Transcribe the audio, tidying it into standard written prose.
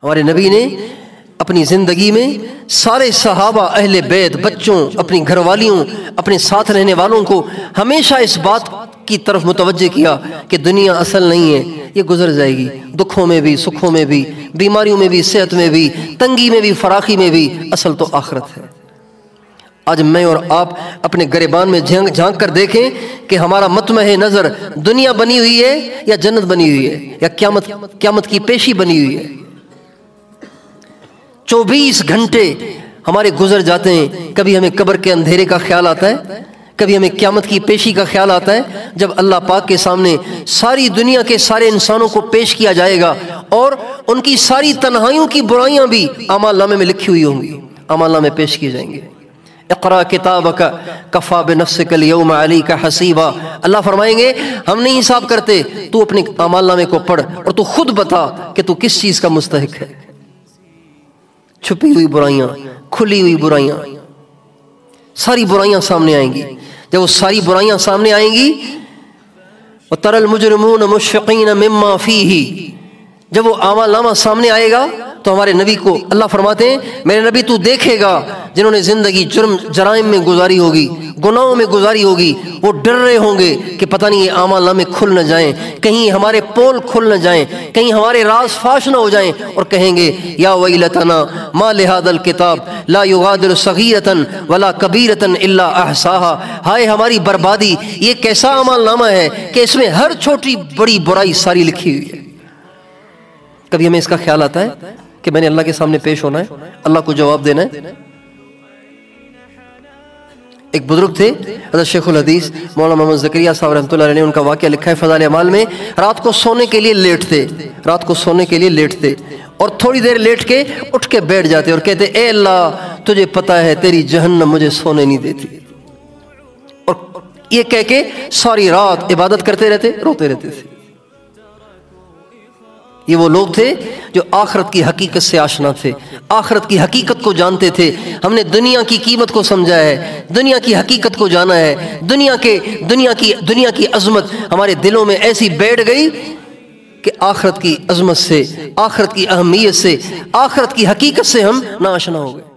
ہمارے نبی نے اپنی زندگی میں سارے صحابہ، اہل بیت، بچوں، اپنی گھر والیوں، اپنے ساتھ رہنے والوں کو ہمیشہ اس بات کی طرف متوجہ کیا کہ دنیا اصل نہیں ہے، یہ گزر جائے گی، دکھوں میں بھی، سکھوں میں بھی، بیماریوں میں بھی، صحت میں بھی، تنگی میں بھی، فراخی میں بھی، اصل تو آخرت ہے۔ آج میں اور آپ اپنے گریبان میں جھانک کر دیکھیں کہ ہمارا مطمع نظر دنیا بنی ہوئی ہے یا جنت بنی ہوئی ہے یا قیامت کی پیشی بنی ہوئی ہے۔ 24 گھنٹے ہمارے گزر جاتے ہیں، کبھی ہمیں قبر کے اندھیرے کا خیال آتا ہے، کبھی ہمیں قیامت کی پیشی کا خیال آتا ہے، جب اللہ پاک کے سامنے ساری دنیا کے سارے انسانوں کو پیش کیا جائے گا اور ان کی ساری تنہائیوں کی برائیاں بھی اعمال نامے میں لکھی ہوئی ہوں گی، اعمال نامے پیش کیے جائیں گے۔ اقرا کتابک کفا بنفسک اليوم علیک حسیبا، اللہ فرمائیں گے ہم نہیں حساب کرتے، تو اپنے اعمال نامے کو پڑھ اور تو خود بتا کہ تو کس چیز کا مستحق ہے۔ چھپی ہوئی برائیاں، کھلی ہوئی برائیاں، ساری برائیاں سامنے آئیں گی۔ جب وہ ساری برائیاں سامنے آئیں گی، وَتَرَى الْمُجْرِمُونَ مُشْفِقِينَ مِمَّا فِيهِ، جب وہ اعمال نامہ سامنے آئے گا تو ہمارے نبی کو اللہ فرماتے ہیں میرے نبی تو دیکھے گا جنہوں نے زندگی جرائم میں گزاری ہوگی، گناہوں میں گزاری ہوگی، وہ ڈر رہے ہوں گے کہ پتہ نہیں یہ اعمال نامے کھل نہ جائیں، کہیں ہمارے پول کھل نہ جائیں، کہیں ہمارے راز فاش نہ ہو جائیں، اور کہیں گے یا ویلتنا ما لہذا الکتاب لا یغادر صغیرۃ ولا کبیرۃ الا احصاها، ہائے ہماری بربادی، یہ کیسا اعمال نامہ ہے کہ اس میں ہر چھوٹی بڑی برائی ساری لکھی ہوئی ہے۔ کبھی ہمیں اس کا خیال آتا ہے کہ میں نے اللہ کے سامنے پیش ہونا ہے، اللہ کو جواب دینا ہے۔ ایک بزرگ تھے حضرت شیخ الحدیث مولانا محمد زکریا صاحب رحمۃ اللہ علیہ نے ان کا واقعہ لکھا ہے فضائل اعمال میں۔ رات کو سونے کے لیے لیٹتے اور تھوڑی دیر لیٹ کے اٹھ کے بیٹھ جاتے اور کہتے اے اللہ تجھے پتہ ہے تیری جہنم مجھے سونے نہیں دیتی، اور یہ کہہ کے ساری رات عبادت کرتے رہتے، روتے رہتے تھے۔ یہ وہ لوگ تھے جو آخرت کی حقیقت سے آشنا تھے، آخرت کی حقیقت کو جانتے تھے۔ ہم نے دنیا کی قیمت کو سمجھا ہے، دنیا کی حقیقت کو جانا ہے، دنیا کی عظمت ہمارے دلوں میں ایسی بیٹھ گئی کہ آخرت کی عظمت سے، آخرت کی اہمیت سے، آخرت کی حقیقت سے ہم ناآشنا ہو گئے۔